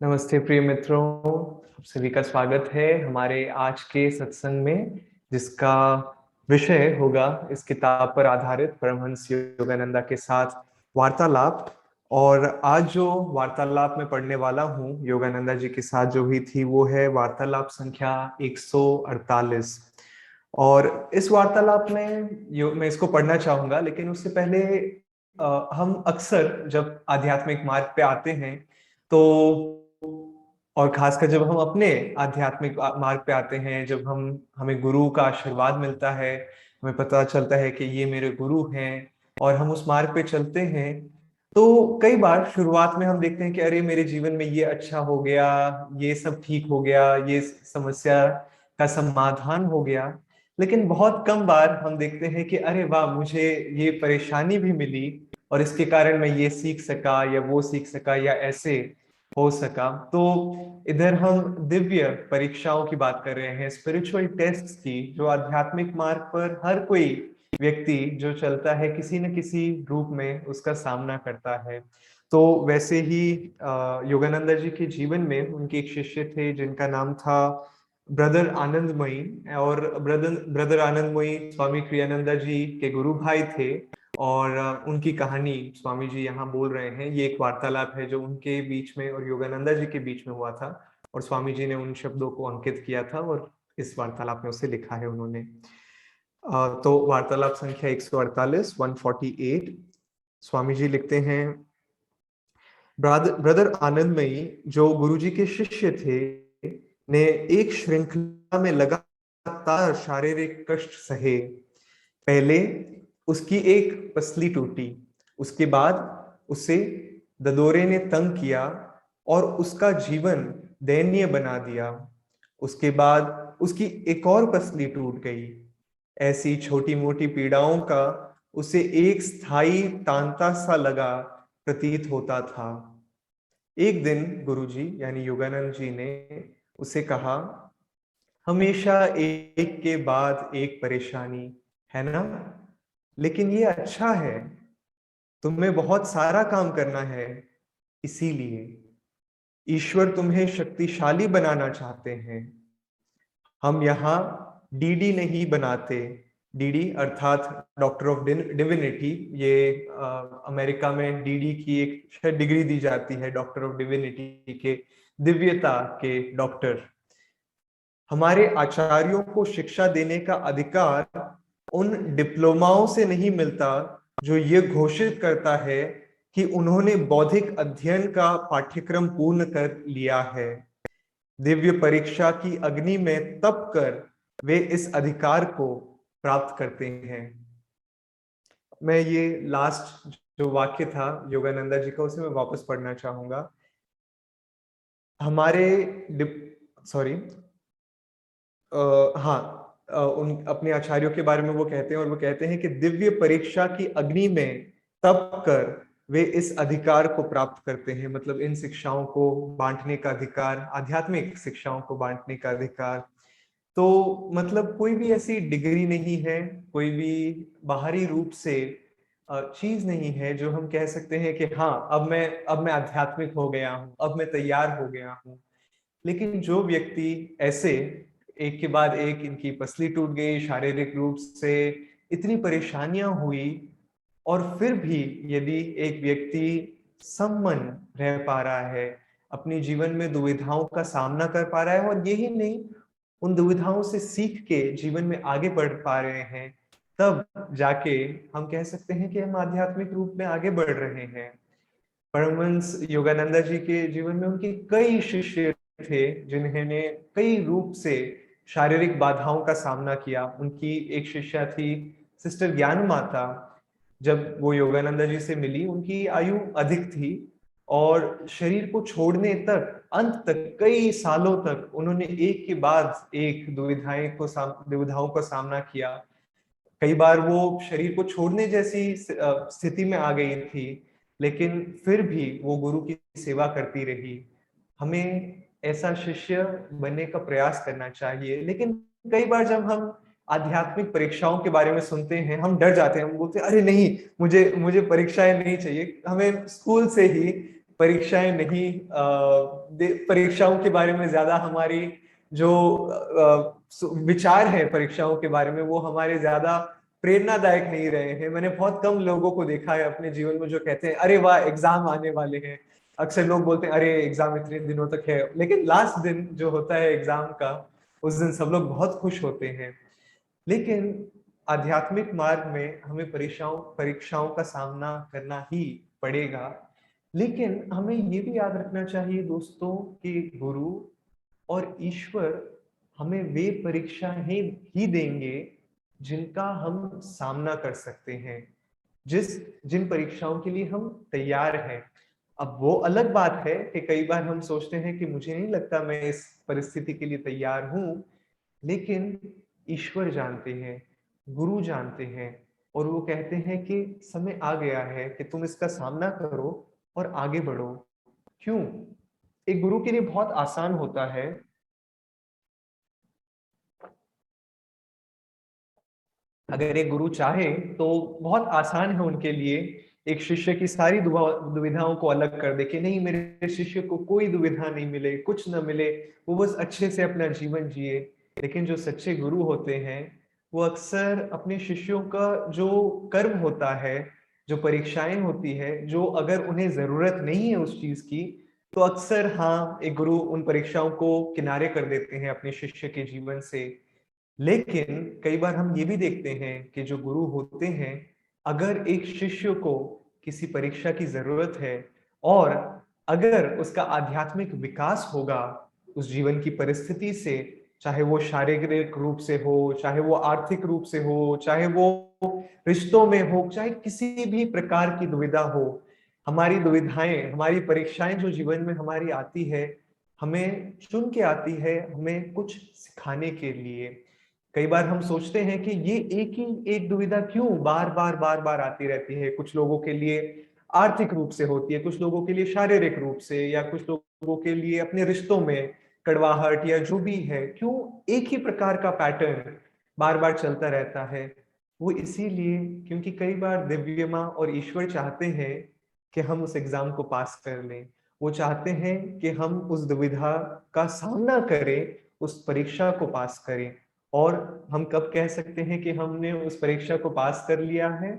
नमस्ते प्रिय मित्रों, आप सभी का स्वागत है हमारे आज के सत्संग में, जिसका विषय होगा इस किताब पर आधारित परमहंस योगानंदा के साथ वार्तालाप। और आज जो वार्तालाप में पढ़ने वाला हूँ योगानंदा जी के साथ जो भी थी, वो है वार्तालाप संख्या 148। और इस वार्तालाप में मैं इसको पढ़ना चाहूंगा, लेकिन उससे पहले हम अक्सर जब आध्यात्मिक मार्ग पे आते हैं तो, और खासकर जब हम अपने आध्यात्मिक मार्ग पे आते हैं, जब हमें गुरु का आशीर्वाद मिलता है, हमें पता चलता है कि ये मेरे गुरु हैं और हम उस मार्ग पे चलते हैं, तो कई बार शुरुआत में हम देखते हैं कि अरे मेरे जीवन में ये अच्छा हो गया, ये सब ठीक हो गया, ये समस्या का समाधान हो गया। लेकिन बहुत कम बार हम देखते हैं कि अरे वाह, मुझे ये परेशानी भी मिली और इसके कारण मैं ये सीख सका या वो सीख सका या ऐसे हो सका। तो इधर हम दिव्य परीक्षाओं की बात कर रहे हैं, स्पिरिचुअल टेस्ट्स की, जो आध्यात्मिक मार्ग पर हर कोई व्यक्ति जो चलता है किसी न किसी रूप में उसका सामना करता है। तो वैसे ही योगानंदा जी के जीवन में उनके एक शिष्य थे जिनका नाम था ब्रदर आनंदमयी। और ब्रदर आनंदमयी स्वामी क्रियानंदा जी के गुरु भाई थे। और उनकी कहानी स्वामी जी यहाँ बोल रहे हैं। ये एक वार्तालाप है जो उनके बीच में और योगानंदा जी के बीच में हुआ था, और स्वामी जी ने उन शब्दों को अंकित किया था और इस वार्तालाप में उसे लिखा है उन्होंने। तो वार्तालाप संख्या 148, 148। स्वामी जी लिखते हैं, ब्रदर आनंदमयी जो गुरुजी के शिष्य थे ने एक श्रृंखला में लगातार शारीरिक कष्ट सहे। पहले उसकी एक पसली टूटी, उसके बाद उसे ददोरे ने तंग किया और उसका जीवन दयनीय बना दिया। उसके बाद उसकी एक और पसली टूट गई। ऐसी छोटी मोटी पीड़ाओं का उसे एक स्थायी तांता सा लगा प्रतीत होता था। एक दिन गुरुजी यानी योगानंद जी ने उसे कहा, हमेशा एक के बाद एक परेशानी है ना, लेकिन ये अच्छा है, तुम्हें बहुत सारा काम करना है। इसीलिए ईश्वर तुम्हें शक्तिशाली बनाना चाहते हैं। हम यहाँ डीडी नहीं बनाते। डीडी अर्थात डॉक्टर ऑफ डिविनिटी। ये अमेरिका में डीडी की एक शायद डिग्री दी जाती है, डॉक्टर ऑफ डिविनिटी के, दिव्यता के डॉक्टर। हमारे आचार्यों को शिक्षा देने का अधिकार उन डिप्लोमाओं से नहीं मिलता जो ये घोषित करता है कि उन्होंने बौद्धिक अध्ययन का पाठ्यक्रम पूर्ण कर लिया है। दिव्य परीक्षा की अग्नि में तप कर वे इस अधिकार को प्राप्त करते हैं। मैं ये लास्ट जो वाक्य था योगानंदा जी का, उसे मैं वापस पढ़ना चाहूंगा। हमारे सॉरी हाँ, उन अपने आचार्यों के बारे में वो कहते हैं, और वो कहते हैं कि दिव्य परीक्षा की अग्नि में तप कर वे इस अधिकार को प्राप्त करते हैं, मतलब इन शिक्षाओं को बांटने का अधिकार, आध्यात्मिक शिक्षाओं को बांटने का अधिकार। तो मतलब कोई भी ऐसी डिग्री नहीं है, कोई भी बाहरी रूप से चीज नहीं है जो हम कह सकते हैं कि हाँ, अब मैं आध्यात्मिक हो गया हूँ, अब मैं तैयार हो गया हूँ। लेकिन जो व्यक्ति ऐसे एक के बाद एक, इनकी पसली टूट गई, शारीरिक रूप से इतनी परेशानियां हुई, और फिर भी यदि एक व्यक्ति सम्मन रह पा रहा है, अपने जीवन में दुविधाओं का सामना कर पा रहा है, और यही नहीं, उन दुविधाओं से सीख के जीवन में आगे बढ़ पा रहे हैं, तब जाके हम कह सकते हैं कि हम आध्यात्मिक रूप में आगे बढ़ रहे हैं। परमहंस योगानंदा जी के जीवन में उनके कई शिष्य थे जिन्होंने कई रूप से शारीरिक बाधाओं का सामना किया। उनकी एक शिष्या थी सिस्टर ज्ञान माता। जब वो योगानंदा जी से मिली, उनकी आयु अधिक थी, और शरीर को छोड़ने तक, अंत तक, कई सालों तक उन्होंने एक के बाद एक दुविधाओं का सामना किया। कई बार वो शरीर को छोड़ने जैसी स्थिति में आ गई थी, लेकिन फिर भी वो गुरु की सेवा करती रही। हमें ऐसा शिष्य बनने का प्रयास करना चाहिए। लेकिन कई बार जब हम आध्यात्मिक परीक्षाओं के बारे में सुनते हैं, हम डर जाते हैं, हम बोलते हैं अरे नहीं, मुझे मुझे परीक्षाएं नहीं चाहिए। हमें स्कूल से ही परीक्षाएं नहीं, परीक्षाओं के बारे में ज्यादा हमारी जो विचार है परीक्षाओं के बारे में, वो हमारे ज्यादा प्रेरणादायक नहीं रहे हैं। मैंने बहुत कम लोगों को देखा है अपने जीवन में जो कहते हैं अरे वाह एग्जाम आने वाले हैं। अक्सर लोग बोलते हैं अरे एग्जाम इतने दिनों तक है, लेकिन लास्ट दिन जो होता है एग्जाम का, उस दिन सब लोग बहुत खुश होते हैं। लेकिन आध्यात्मिक मार्ग में हमें परीक्षाओं परीक्षाओं का सामना करना ही पड़ेगा। लेकिन हमें ये भी याद रखना चाहिए दोस्तों कि गुरु और ईश्वर हमें वे परीक्षा ही देंगे जिनका हम सामना कर सकते हैं, जिन परीक्षाओं के लिए हम तैयार हैं। अब वो अलग बात है कि कई बार हम सोचते हैं कि मुझे नहीं लगता मैं इस परिस्थिति के लिए तैयार हूं, लेकिन ईश्वर जानते हैं, गुरु जानते हैं, और वो कहते हैं कि समय आ गया है कि तुम इसका सामना करो और आगे बढ़ो। क्यों? एक गुरु के लिए बहुत आसान होता है, अगर एक गुरु चाहे तो बहुत आसान है उनके लिए एक शिष्य की सारी दुविधाओं को अलग कर दे कि नहीं, मेरे शिष्य को कोई दुविधा नहीं मिले, कुछ न मिले, वो बस अच्छे से अपना जीवन जिए। लेकिन जो सच्चे गुरु होते हैं वो अक्सर अपने शिष्यों का जो कर्म होता है, जो परीक्षाएं होती है, जो अगर उन्हें जरूरत नहीं है उस चीज की, तो अक्सर हाँ एक गुरु उन परीक्षाओं को किनारे कर देते हैं अपने शिष्य के जीवन से। लेकिन कई बार हम ये भी देखते हैं कि जो गुरु होते हैं, अगर एक शिष्य को किसी परीक्षा की जरूरत है और अगर उसका आध्यात्मिक विकास होगा उस जीवन की परिस्थिति से, चाहे वो शारीरिक रूप से हो, चाहे वो आर्थिक रूप से हो, चाहे वो रिश्तों में हो, चाहे किसी भी प्रकार की दुविधा हो, हमारी दुविधाएं, हमारी परीक्षाएं जो जीवन में हमारी आती है, हमें चुन के आती है, हमें कुछ सिखाने के लिए। कई बार हम सोचते हैं कि ये एक दुविधा क्यों बार बार आती रहती है। कुछ लोगों के लिए आर्थिक रूप से होती है, कुछ लोगों के लिए शारीरिक रूप से, या कुछ लोगों के लिए अपने रिश्तों में कड़वाहट, या जो भी है, क्यों एक ही प्रकार का पैटर्न बार बार चलता रहता है। वो इसीलिए क्योंकि कई बार दिव्य माँ और ईश्वर चाहते हैं कि हम उस एग्जाम को पास कर लें। वो चाहते हैं कि हम उस दुविधा का सामना करें, उस परीक्षा को पास करें। और हम कब कह सकते हैं कि हमने उस परीक्षा को पास कर लिया है?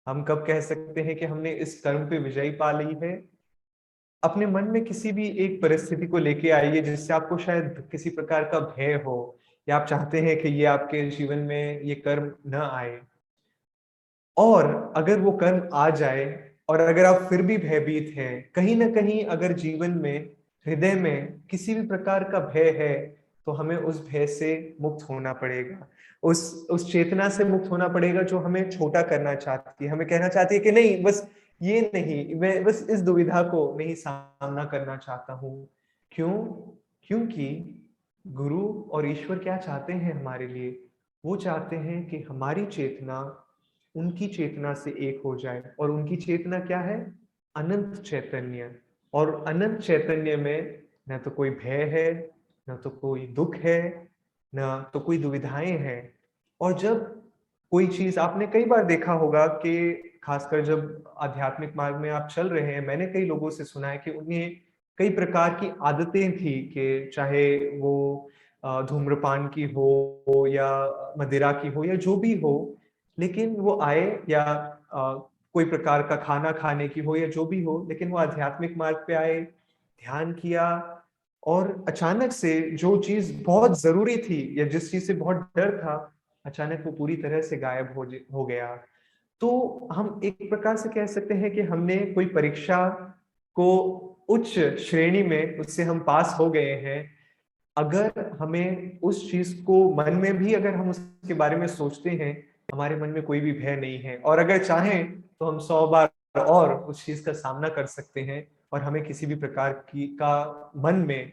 हम कब कह सकते हैं कि हमने इस कर्म पे विजयी पा ली है? अपने मन में किसी भी एक परिस्थिति को लेके आइए जिससे आपको शायद किसी प्रकार का भय हो, या आप चाहते हैं कि ये आपके जीवन में ये कर्म न आए। और अगर वो कर्म आ जाए और अगर आप फिर भी भयभीत हैं, कहीं ना कहीं अगर जीवन में, हृदय में किसी भी प्रकार का भय है, तो हमें उस भय से मुक्त होना पड़ेगा। उस चेतना से मुक्त होना पड़ेगा जो हमें छोटा करना चाहती है, हमें कहना चाहती है कि नहीं, बस ये नहीं, मैं बस इस दुविधा को नहीं सामना करना चाहता हूँ। क्यों? क्योंकि गुरु और ईश्वर क्या चाहते हैं हमारे लिए? वो चाहते हैं कि हमारी चेतना उनकी चेतना से एक हो जाए। और उनकी चेतना क्या है? अनंत चैतन्य। और अनंत चैतन्य में न तो कोई भय है, न तो कोई दुख है, न तो कोई दुविधाएं हैं। और जब कोई चीज, आपने कई बार देखा होगा कि खासकर जब आध्यात्मिक मार्ग में आप चल रहे हैं, मैंने कई लोगों से सुना है कि उन्हें कई प्रकार की आदतें थी, कि चाहे वो धूम्रपान की हो या मदिरा की हो या जो भी हो, लेकिन वो आए, या कोई प्रकार का खाना खाने की हो या जो भी हो, लेकिन वो आध्यात्मिक मार्ग पे आए, ध्यान किया, और अचानक से जो चीज बहुत जरूरी थी या जिस चीज से बहुत डर था, अचानक वो पूरी तरह से गायब हो गया। तो हम एक प्रकार से कह सकते हैं कि हमने कोई परीक्षा को उच्च श्रेणी में, उससे हम पास हो गए हैं। अगर हमें उस चीज को मन में भी, अगर हम उसके बारे में सोचते हैं, हमारे मन में कोई भी भय नहीं है, और अगर चाहें तो हम 100 बार और उस चीज का सामना कर सकते हैं, और हमें किसी भी प्रकार की का मन में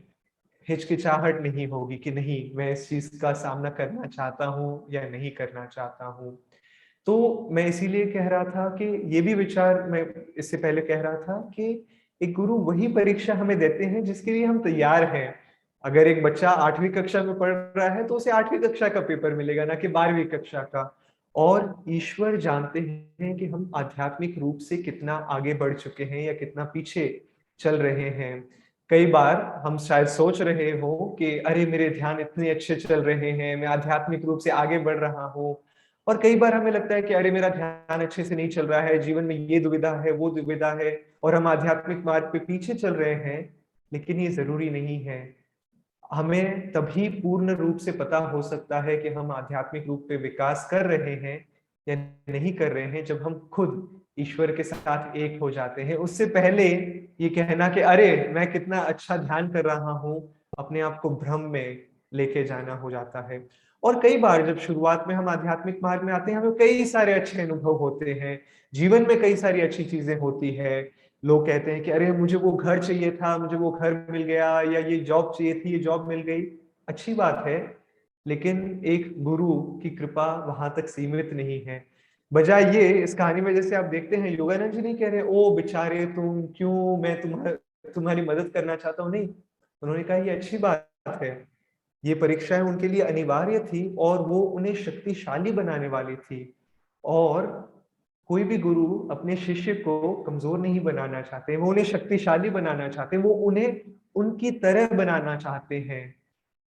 हिचकिचाहट नहीं होगी कि नहीं, मैं इस चीज का सामना करना चाहता हूँ या नहीं करना चाहता हूँ। तो मैं इसीलिए कह रहा था कि ये भी विचार मैं इससे पहले कह रहा था कि एक गुरु वही परीक्षा हमें देते हैं जिसके लिए हम तैयार हैं। अगर एक बच्चा 8वीं कक्षा में पढ़ रहा है तो उसे 8वीं कक्षा का पेपर मिलेगा, ना कि 12वीं कक्षा का। और ईश्वर जानते हैं कि हम आध्यात्मिक रूप से कितना आगे बढ़ चुके हैं या कितना पीछे चल रहे हैं। कई बार हम शायद सोच रहे हो कि अरे मेरे ध्यान इतने अच्छे चल रहे हैं, मैं आध्यात्मिक रूप से आगे बढ़ रहा हूँ। और कई बार हमें लगता है कि अरे मेरा ध्यान अच्छे से नहीं चल रहा है, जीवन में ये दुविधा है, वो दुविधा है, और हम आध्यात्मिक मार्ग पे पीछे चल रहे हैं। लेकिन ये जरूरी नहीं है। हमें तभी पूर्ण रूप से पता हो सकता है कि हम आध्यात्मिक रूप पे विकास कर रहे हैं या नहीं कर रहे हैं, जब हम खुद ईश्वर के साथ एक हो जाते हैं। उससे पहले ये कहना कि अरे मैं कितना अच्छा ध्यान कर रहा हूँ, अपने आप को भ्रम में लेके जाना हो जाता है। और कई बार जब शुरुआत में हम आध्यात्मिक मार्ग में आते हैं, हमें कई सारे अच्छे अनुभव होते हैं, जीवन में कई सारी अच्छी चीजें होती है। लोग कहते हैं कि अरे मुझे वो घर चाहिए था, मुझे वो घर मिल गया, या ये जॉब चाहिए थी, ये जॉब मिल गई। अच्छी बात है। लेकिन एक गुरु की कृपा वहां तक सीमित नहीं है। बजाय ये, इस कहानी में जैसे आप देखते हैं, योगानंद जी नहीं कह रहे ओ बेचारे तुम क्यों, मैं तुम्हारी मदद करना चाहता हूँ, नहीं। उन्होंने कहा ये अच्छी बात है। ये परीक्षाएं उनके लिए अनिवार्य थी और वो उन्हें शक्तिशाली बनाने वाली थी। और कोई भी गुरु अपने शिष्य को कमजोर नहीं बनाना चाहते, वो उन्हें शक्तिशाली बनाना चाहते हैं, वो उन्हें उनकी तरह बनाना चाहते हैं।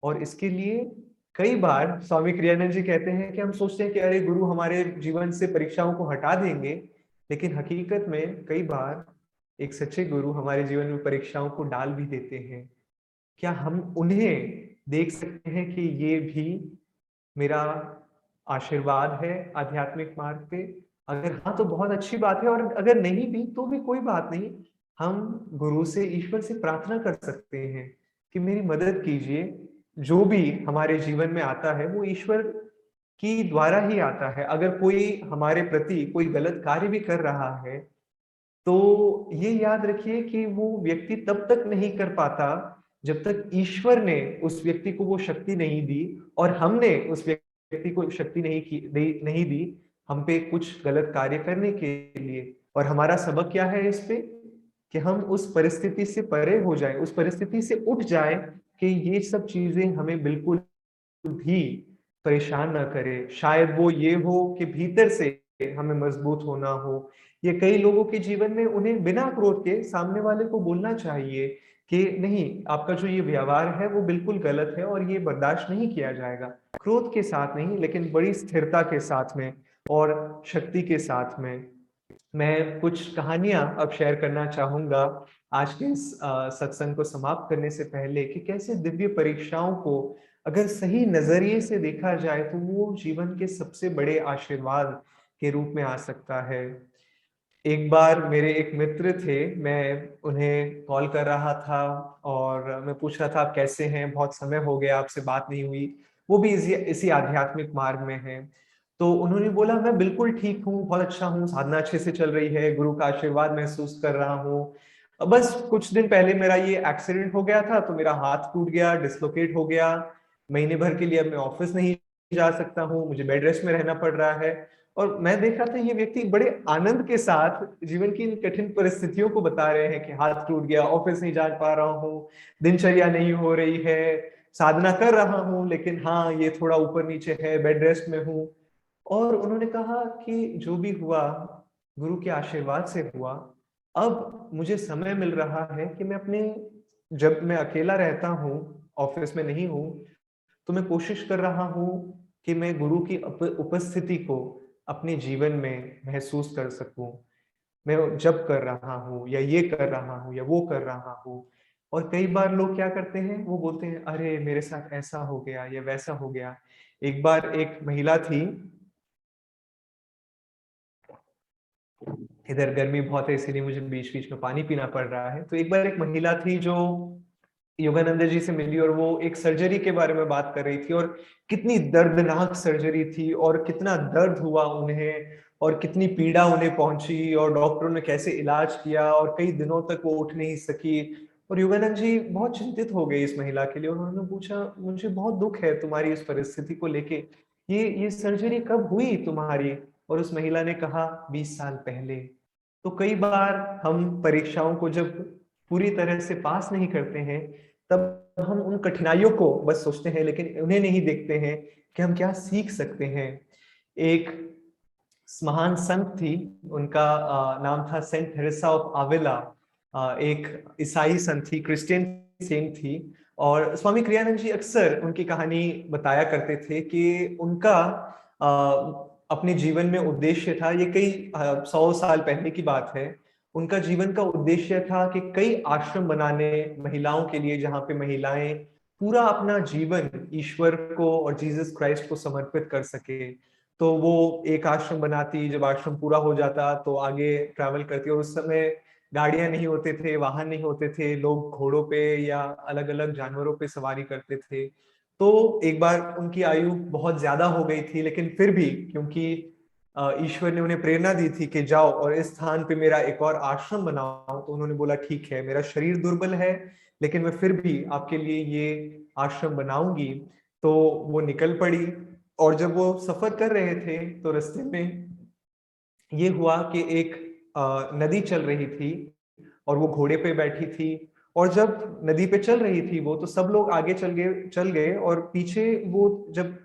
और इसके लिए कई बार स्वामी क्रियानंद जी कहते हैं कि हम सोचते हैं कि अरे गुरु हमारे जीवन से परीक्षाओं को हटा देंगे। लेकिन हकीकत में कई बार एक सच्चे गुरु हमारे जीवन में परीक्षाओं को डाल भी देते हैं। क्या हम उन्हें देख सकते हैं कि ये भी मेरा आशीर्वाद है आध्यात्मिक मार्ग पे? अगर हाँ तो बहुत अच्छी बात है, और अगर नहीं भी तो भी कोई बात नहीं। हम गुरु से, ईश्वर से प्रार्थना कर सकते हैं कि मेरी मदद कीजिए। जो भी हमारे जीवन में आता है वो ईश्वर की द्वारा ही आता है। अगर कोई हमारे प्रति कोई गलत कार्य भी कर रहा है, तो ये याद रखिए कि वो व्यक्ति तब तक नहीं कर पाता जब तक ईश्वर ने उस व्यक्ति को वो शक्ति नहीं दी, और हमने उस व्यक्ति को शक्ति नहीं दी हम पे कुछ गलत कार्य करने के लिए। और हमारा सबक क्या है इस पे? कि हम उस परिस्थिति से परे हो जाएं, उस परिस्थिति से उठ जाएं कि ये सब चीजें हमें बिल्कुल भी परेशान ना करे। शायद वो ये हो कि भीतर से हमें मजबूत होना हो। ये कई लोगों के जीवन में उन्हें बिना क्रोध के सामने वाले को बोलना चाहिए कि नहीं, आपका जो ये व्यवहार है वो बिल्कुल गलत है और ये बर्दाश्त नहीं किया जाएगा। क्रोध के साथ नहीं, लेकिन बड़ी स्थिरता के साथ में और शक्ति के साथ में। मैं कुछ कहानियां अब शेयर करना चाहूंगा आज के इस सत्संग को समाप्त करने से पहले, कि कैसे दिव्य परीक्षाओं को अगर सही नजरिए से देखा जाए तो वो जीवन के सबसे बड़े आशीर्वाद के रूप में आ सकता है। एक बार मेरे एक मित्र थे, मैं उन्हें कॉल कर रहा था और मैं पूछ रहा था आप कैसे हैं, बहुत समय हो गया आपसे बात नहीं हुई। वो भी इसी आध्यात्मिक मार्ग में हैं। तो उन्होंने बोला मैं बिल्कुल ठीक हूँ, बहुत अच्छा हूँ, साधना अच्छे से चल रही है, गुरु का आशीर्वाद महसूस कर रहा हूँ। बस कुछ दिन पहले मेरा ये एक्सीडेंट हो गया था, तो मेरा हाथ टूट गया, डिसलोकेट हो गया। महीने भर के लिए अब मैं ऑफिस नहीं जा सकता हूँ, मुझे बेड रेस्ट में रहना पड़ रहा है। और मैं देख रहा था ये व्यक्ति बड़े आनंद के साथ जीवन की इन कठिन परिस्थितियों को बता रहे हैं कि हाथ टूट गया, ऑफिस नहीं जा पा रहा हूँ, दिनचर्या नहीं हो रही है, साधना कर रहा हूँ लेकिन हाँ ये थोड़ा ऊपर नीचे है, बेड रेस्ट में हूँ। और उन्होंने कहा कि जो भी हुआ गुरु के आशीर्वाद से हुआ। अब मुझे समय मिल रहा है कि मैं अपने, जब मैं अकेला रहता हूँ, ऑफिस में नहीं हूँ, तो मैं कोशिश कर रहा हूँ कि मैं गुरु की उपस्थिति को अपने जीवन में महसूस कर सकूं। मैं जब कर रहा हूँ या ये कर रहा हूँ या वो कर रहा हूँ। और कई बार लोग क्या करते हैं, वो बोलते हैं अरे मेरे साथ ऐसा हो गया या वैसा हो गया। एक बार एक महिला थी, इधर गर्मी बहुत है इसीलिए मुझे बीच बीच में पानी पीना पड़ रहा है। तो एक बार एक महिला थी जो योगानंद जी से मिली और वो एक सर्जरी के बारे में बात कर रही थी, और कितनी दर्दनाक सर्जरी थी और कितना दर्द हुआ उन्हें और कितनी पीड़ा उन्हें पहुंची, और डॉक्टरों ने कैसे इलाज किया और कई दिनों तक वो उठ नहीं सकी। और योगानंद जी बहुत चिंतित हो गए इस महिला के लिए। उन्होंने पूछा मुझे बहुत दुख है तुम्हारी इस परिस्थिति को लेके, ये सर्जरी कब हुई तुम्हारी? और उस महिला ने कहा 20 साल पहले। तो कई बार हम परीक्षाओं को जब पूरी तरह से पास नहीं करते हैं, तब हम उन कठिनाइयों को बस सोचते हैं लेकिन उन्हें नहीं देखते हैं कि हम क्या सीख सकते हैं। एक महान संत थी, उनका नाम था सेंट थेरेसा ऑफ आविला। एक ईसाई संत थी, क्रिश्चियन सेंट थी। और स्वामी क्रियानंद जी अक्सर उनकी कहानी बताया करते थे कि उनका अपने जीवन में उद्देश्य था, ये कई 100 साल पहले की बात है। उनका जीवन का उद्देश्य था कि कई आश्रम बनाने महिलाओं के लिए, जहाँ पे महिलाएं पूरा अपना जीवन ईश्वर को और जीसस क्राइस्ट को समर्पित कर सके। तो वो एक आश्रम बनाती, जब आश्रम पूरा हो जाता तो आगे ट्रैवल करती। और उस समय गाड़ियां नहीं होते थे, वाहन नहीं होते थे, लोग घोड़ों पे या अलग अलग जानवरों पे सवारी करते थे। तो एक बार उनकी आयु बहुत ज्यादा हो गई थी, लेकिन फिर भी क्योंकि ईश्वर ने उन्हें प्रेरणा दी थी कि जाओ और इस स्थान पे मेरा एक और आश्रम बनाओ, तो उन्होंने बोला ठीक है, मेरा शरीर दुर्बल है लेकिन मैं फिर भी आपके लिए ये आश्रम बनाऊंगी। तो वो निकल पड़ी। और जब वो सफर कर रहे थे तो रास्ते में ये हुआ कि एक नदी चल रही थी और वो घोड़े पे बैठी थी। और जब नदी पे चल रही थी वो, तो सब लोग आगे चल गए और पीछे वो जब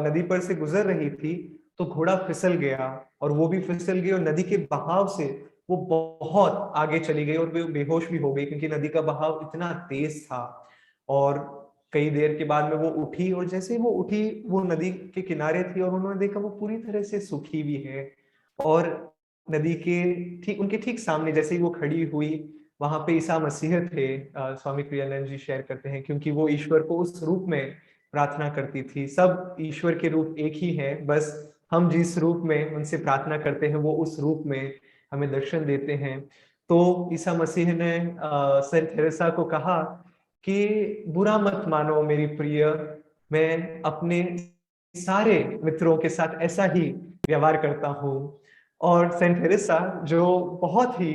नदी पर से गुजर रही थी तो घोड़ा फिसल गया। और वो भी फिसल गई और नदी के बहाव से वो बहुत आगे चली गई और वो बेहोश भी हो गई, क्योंकि नदी का बहाव इतना तेज था। और कई देर के बाद में वो उठी, और जैसे ही वो उठी वो नदी के किनारे थी और उन्होंने देखा वो पूरी तरह से सूखी भी है। और नदी के ठीक, उनके ठीक सामने जैसे ही वो खड़ी हुई, वहां पे ईसा मसीह थे। स्वामी प्रियानंद जी शेयर करते हैं, क्योंकि वो ईश्वर को उस रूप में प्रार्थना करती थी। सब ईश्वर के रूप एक ही है, बस हम जिस रूप में उनसे प्रार्थना करते हैं वो उस रूप में हमें दर्शन देते हैं। तो ईसा मसीह ने सेंट थेरेसा को कहा कि बुरा मत मानो मेरी प्रिय, मैं अपने सारे मित्रों के साथ ऐसा ही व्यवहार करता हूँ। और सेंट थेरेसा जो बहुत ही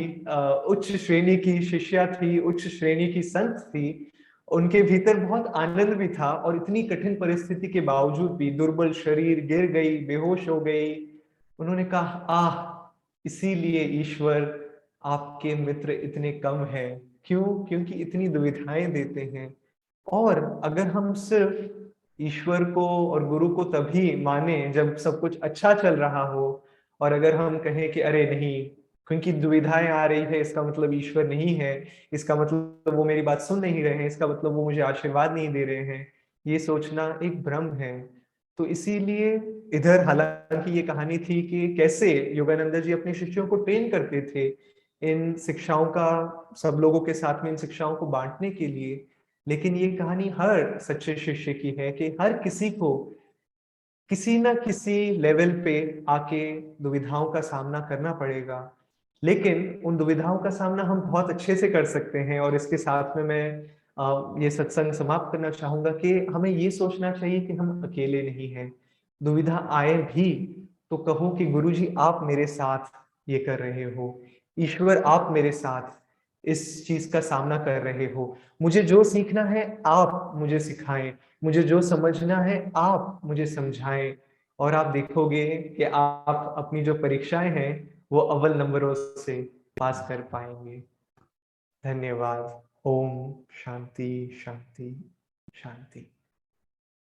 उच्च श्रेणी की शिष्या थी, उच्च श्रेणी की संत थी, उनके भीतर बहुत आनंद भी था। और इतनी कठिन परिस्थिति के बावजूद भी, दुर्बल शरीर, गिर गई, बेहोश हो गई, उन्होंने कहा आह, इसीलिए ईश्वर आपके मित्र इतने कम हैं। क्यों? क्योंकि इतनी दुविधाएं देते हैं। और अगर हम सिर्फ ईश्वर को और गुरु को तभी माने जब सब कुछ अच्छा चल रहा हो, और अगर हम कहें कि अरे नहीं, क्योंकि दुविधाएं आ रही है इसका मतलब ईश्वर नहीं है, इसका मतलब वो मेरी बात सुन नहीं रहे हैं, इसका मतलब वो मुझे आशीर्वाद नहीं दे रहे हैं, ये सोचना एक भ्रम है। तो इसीलिए इधर हालांकि ये कहानी थी कि कैसे योगानंद जी अपने शिष्यों को ट्रेन करते थे इन शिक्षाओं का, सब लोगों के साथ में इन शिक्षाओं को बांटने के लिए। लेकिन ये कहानी हर सच्चे शिष्य की है कि हर किसी को किसी ना किसी लेवल पे आके दुविधाओं का सामना करना पड़ेगा। लेकिन उन दुविधाओं का सामना हम बहुत अच्छे से कर सकते हैं। और इसके साथ में मैं ये सत्संग समाप्त करना चाहूंगा कि हमें ये सोचना चाहिए कि हम अकेले नहीं हैं। दुविधा आए भी तो कहो कि गुरु जी आप मेरे साथ ये कर रहे हो, ईश्वर आप मेरे साथ इस चीज का सामना कर रहे हो। मुझे जो सीखना है आप मुझे सिखाएं, मुझे जो समझना है आप मुझे समझाएं। और आप देखोगे कि आप अपनी जो परीक्षाएं हैं वो अव्वल नंबरों से पास कर पाएंगे। धन्यवाद। ओम शांति शांति शांति।